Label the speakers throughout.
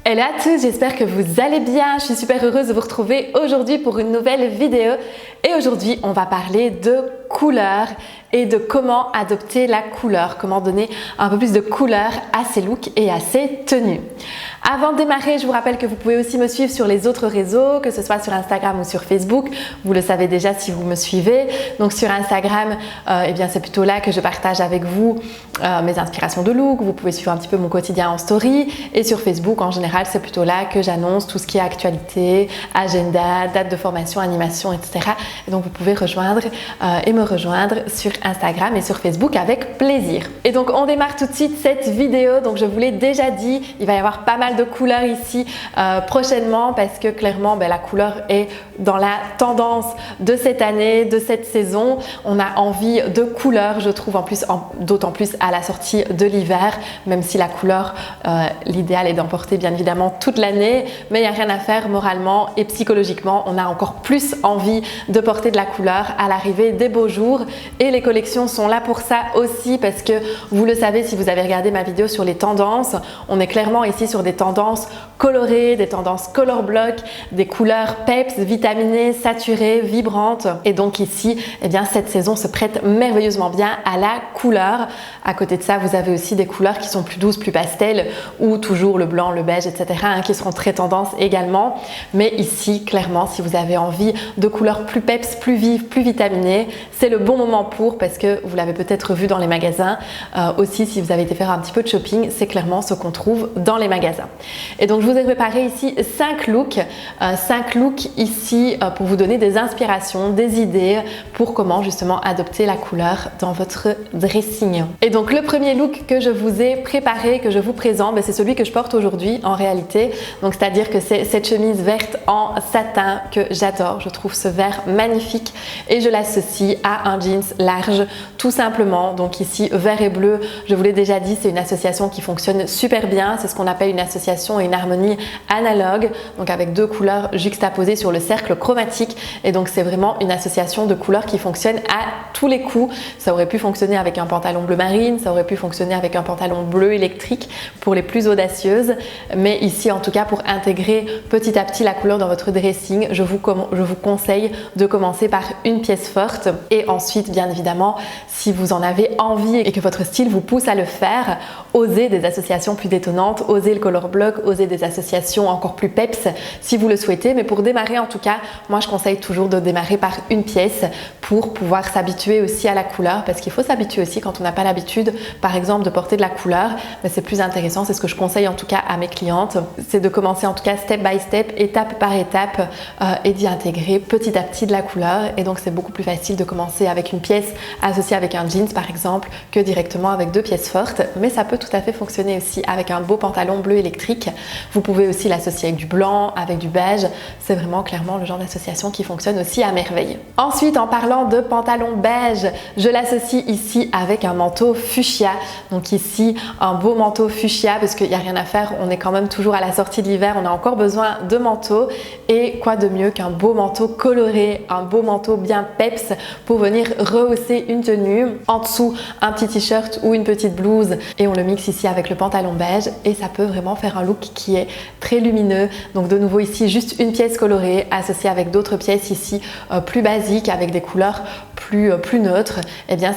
Speaker 1: Hello à tous, j'espère que vous allez bien. Je suis super heureuse de vous retrouver aujourd'hui pour une nouvelle vidéo. Et aujourd'hui, on va parler de couleurs et de comment adopter la couleur, comment donner un peu plus de couleur à ses looks et à ses tenues. Avant de démarrer, je vous rappelle que vous pouvez aussi me suivre sur les autres réseaux, que ce soit sur Instagram ou sur Facebook. Vous le savez déjà si vous me suivez. Donc sur Instagram, c'est plutôt là que je partage avec vous mes inspirations de look. Vous pouvez suivre un petit peu mon quotidien en story. Et sur Facebook, en général, c'est plutôt là que j'annonce tout ce qui est actualité, agenda, date de formation, animation, etc. Et donc vous pouvez rejoindre et me rejoindre sur Instagram et sur Facebook avec plaisir. Et donc on démarre tout de suite cette vidéo. Donc je vous l'ai déjà dit, il va y avoir pas mal de couleurs ici prochainement parce que clairement la couleur est dans la tendance de cette année, de cette saison. On a envie de couleurs, je trouve, d'autant plus à la sortie de l'hiver, même si la couleur, l'idéal est d'en porter bien évidemment toute l'année, mais il n'y a rien à faire moralement et psychologiquement. On a encore plus envie de porter de la couleur à l'arrivée des beaux jours et les collections sont là pour ça aussi parce que vous le savez si vous avez regardé ma vidéo sur les tendances, on est clairement ici sur des tendances colorées, des tendances color block, des couleurs peps, vitaminées, saturées, vibrantes. Et donc ici, cette saison se prête merveilleusement bien à la couleur. À côté de ça, vous avez aussi des couleurs qui sont plus douces, plus pastel ou toujours le blanc, le beige, etc. qui seront très tendance également. Mais ici, clairement, si vous avez envie de couleurs plus peps, plus vives, plus vitaminées, c'est le bon moment pour parce que vous l'avez peut-être vu dans les magasins. Aussi, si vous avez été faire un petit peu de shopping, c'est clairement ce qu'on trouve dans les magasins. Et donc je vous ai préparé ici 5 looks ici pour vous donner des inspirations, des idées pour comment justement adopter la couleur dans votre dressing. Et donc le premier look que je vous ai préparé, que je vous présente, c'est celui que je porte aujourd'hui en réalité. Donc c'est-à-dire que c'est cette chemise verte en satin que j'adore. Je trouve ce vert magnifique et je l'associe à un jeans large tout simplement. Donc ici vert et bleu, je vous l'ai déjà dit, c'est une association qui fonctionne super bien. C'est ce qu'on appelle une association et une harmonie analogue, donc avec deux couleurs juxtaposées sur le cercle chromatique. Et donc c'est vraiment une association de couleurs qui fonctionne à tous les coups. Ça aurait pu fonctionner avec un pantalon bleu marine, ça aurait pu fonctionner avec un pantalon bleu électrique pour les plus audacieuses. Mais ici en tout cas pour intégrer petit à petit la couleur dans votre dressing, je vous conseille de commencer par une pièce forte et ensuite bien évidemment si vous en avez envie et que votre style vous pousse à le faire, osez des associations plus détonnantes, osez le color block, osez des associations encore plus peps si vous le souhaitez. Mais pour démarrer en tout cas, moi je conseille toujours de démarrer par une pièce pour pouvoir s'habituer aussi à la couleur parce qu'il faut s'habituer aussi quand on n'a pas l'habitude par exemple de porter de la couleur. Mais c'est plus intéressant, c'est ce que je conseille en tout cas à mes clientes, c'est de commencer en tout cas step by step, étape par étape et d'y intégrer petit à petit de la couleur. Et donc c'est beaucoup plus facile de commencer avec une pièce associée avec un jeans par exemple que directement avec deux pièces fortes. Mais ça peut tout à fait fonctionner aussi avec un beau pantalon bleu électrique. Vous pouvez aussi l'associer avec du blanc, avec du beige. C'est vraiment clairement le genre d'association qui fonctionne aussi à merveille. Ensuite, en parlant de pantalon beige, je l'associe ici avec un manteau fuchsia. Donc ici, un beau manteau fuchsia parce qu'il n'y a rien à faire. On est quand même toujours à la sortie de l'hiver. On a encore besoin de manteau. Et quoi de mieux qu'un beau manteau coloré, un beau manteau bien peps pour venir rehausser une tenue. En dessous, un petit t-shirt ou une petite blouse et on le mixe ici avec le pantalon beige et ça peut vraiment faire un look qui est très lumineux. Donc de nouveau ici juste une pièce colorée associée avec d'autres pièces ici plus basiques avec des couleurs plus neutres.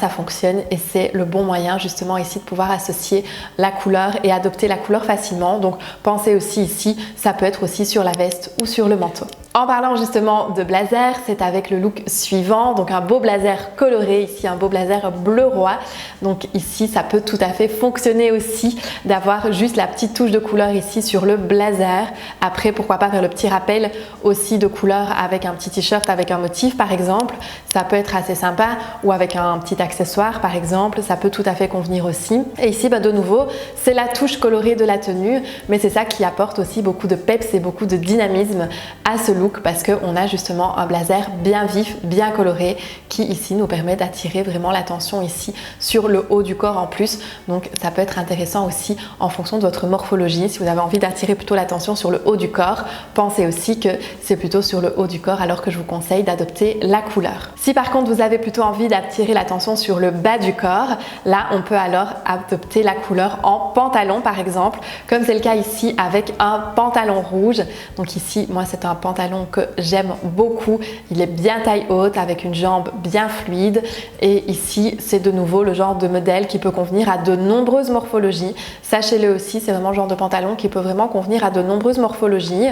Speaker 1: Ça fonctionne et c'est le bon moyen justement ici de pouvoir associer la couleur et adopter la couleur facilement. Donc pensez aussi ici, ça peut être aussi sur la veste ou sur le manteau. En parlant justement de blazer, c'est avec le look suivant, donc un beau blazer coloré, ici un beau blazer bleu roi. Donc ici ça peut tout à fait fonctionner aussi d'avoir juste la petite touche de couleur ici sur le blazer. Après pourquoi pas faire le petit rappel aussi de couleur avec un petit t-shirt avec un motif par exemple, ça peut être assez sympa ou avec un petit accessoire par exemple, ça peut tout à fait convenir aussi. Et ici de nouveau c'est la touche colorée de la tenue mais c'est ça qui apporte aussi beaucoup de peps et beaucoup de dynamisme à ce look. look parce qu'on a justement un blazer bien vif, bien coloré qui ici nous permet d'attirer vraiment l'attention ici sur le haut du corps en plus. Donc ça peut être intéressant aussi en fonction de votre morphologie. Si vous avez envie d'attirer plutôt l'attention sur le haut du corps, pensez aussi que c'est plutôt sur le haut du corps alors que je vous conseille d'adopter la couleur. Si par contre vous avez plutôt envie d'attirer l'attention sur le bas du corps, là on peut alors adopter la couleur en pantalon par exemple, comme c'est le cas ici avec un pantalon rouge. Donc ici moi c'est un pantalon que j'aime beaucoup, il est bien taille haute avec une jambe bien fluide et ici c'est de nouveau le genre de modèle qui peut convenir à de nombreuses morphologies. Sachez-le aussi, c'est vraiment le genre de pantalon qui peut vraiment convenir à de nombreuses morphologies.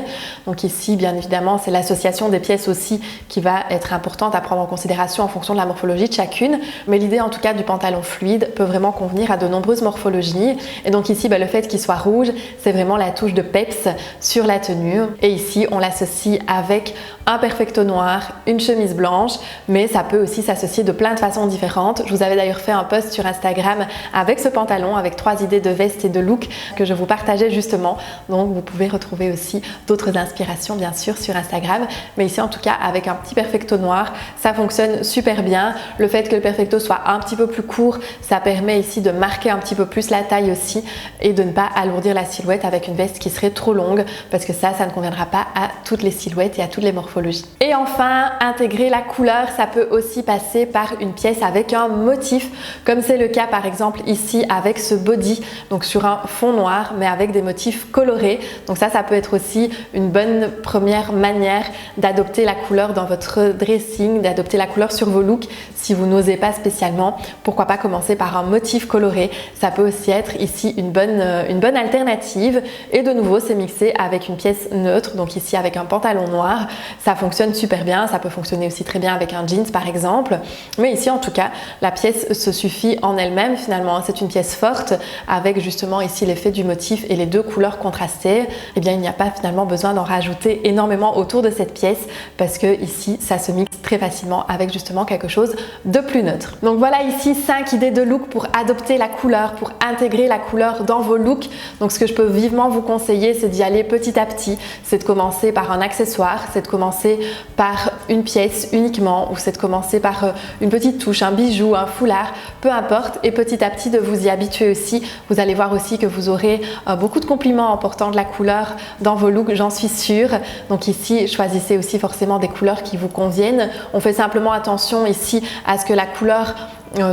Speaker 1: Donc ici bien évidemment c'est l'association des pièces aussi qui va être importante à prendre en considération en fonction de la morphologie de chacune, mais l'idée en tout cas du pantalon fluide peut vraiment convenir à de nombreuses morphologies. Et donc ici le fait qu'il soit rouge, c'est vraiment la touche de peps sur la tenue. Et ici on l'associe avec un perfecto noir, une chemise blanche, mais ça peut aussi s'associer de plein de façons différentes. Je vous avais d'ailleurs fait un post sur Instagram avec ce pantalon, avec 3 idées de veste et de look que je vous partageais justement. Donc vous pouvez retrouver aussi d'autres inspirations bien sûr sur Instagram, mais ici en tout cas avec un petit perfecto noir, ça fonctionne super bien. Le fait que le perfecto soit un petit peu plus court, ça permet ici de marquer un petit peu plus la taille aussi et de ne pas alourdir la silhouette avec une veste qui serait trop longue, parce que ça ne conviendra pas à toutes les silhouettes et à toutes les morphologies. Et enfin, intégrer la couleur, ça peut aussi passer par une pièce avec un motif, comme c'est le cas par exemple ici avec ce body, donc sur un fond noir mais avec des motifs colorés. Donc ça peut être aussi une bonne première manière d'adopter la couleur dans votre dressing, d'adopter la couleur sur vos looks. Si vous n'osez pas spécialement, pourquoi pas commencer par un motif coloré. Ça peut aussi être ici une bonne alternative. Et de nouveau, c'est mixé avec une pièce neutre, donc ici avec un pantalon noir. Ça fonctionne super bien, ça peut fonctionner aussi très bien avec un jeans par exemple. Mais ici en tout cas, la pièce se suffit en elle-même finalement. C'est une pièce forte avec justement ici l'effet du motif et les deux couleurs contrastées. Eh bien il n'y a pas finalement besoin d'en rajouter énormément autour de cette pièce parce que ici ça se mixe très facilement avec justement quelque chose de plus neutre. Donc voilà ici 5 idées de look pour adopter la couleur, pour intégrer la couleur dans vos looks. Donc ce que je peux vivement vous conseiller, c'est d'y aller petit à petit. C'est de commencer par un accessoire, c'est de commencer par une pièce uniquement, ou c'est de commencer par une petite touche, un bijou, un foulard, peu importe, et petit à petit de vous y habituer aussi. Vous allez voir aussi que vous aurez beaucoup de compliments en portant de la couleur dans vos looks, j'en suis sûre. Donc ici, choisissez aussi forcément des couleurs qui vous conviennent. On fait simplement attention ici à ce que la couleur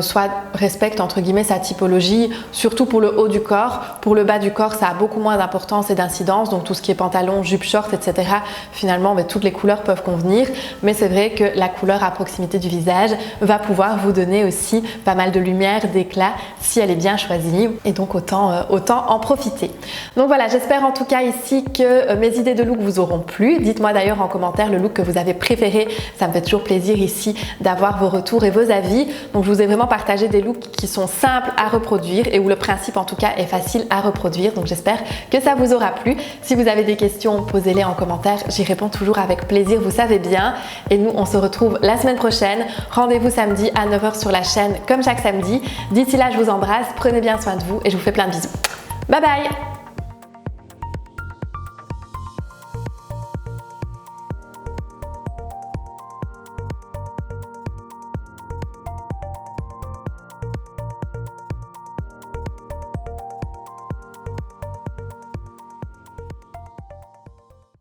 Speaker 1: soit respecte entre guillemets sa typologie, surtout pour le haut du corps. Pour le bas du corps, ça a beaucoup moins d'importance et d'incidence, donc tout ce qui est pantalon, jupe, short, etc. Finalement, toutes les couleurs peuvent convenir, mais c'est vrai que la couleur à proximité du visage va pouvoir vous donner aussi pas mal de lumière, d'éclat, si elle est bien choisie, et donc autant en profiter. Donc voilà, j'espère en tout cas ici que mes idées de look vous auront plu. Dites-moi d'ailleurs en commentaire le look que vous avez préféré, ça me fait toujours plaisir ici d'avoir vos retours et vos avis. Donc je vous ai vraiment partagé des looks qui sont simples à reproduire et où le principe en tout cas est facile à reproduire. Donc j'espère que ça vous aura plu. Si vous avez des questions, posez-les en commentaire. J'y réponds toujours avec plaisir, vous savez bien. Et nous, on se retrouve la semaine prochaine. Rendez-vous samedi à 9 h sur la chaîne comme chaque samedi. D'ici là, je vous embrasse. Prenez bien soin de vous et je vous fais plein de bisous. Bye bye!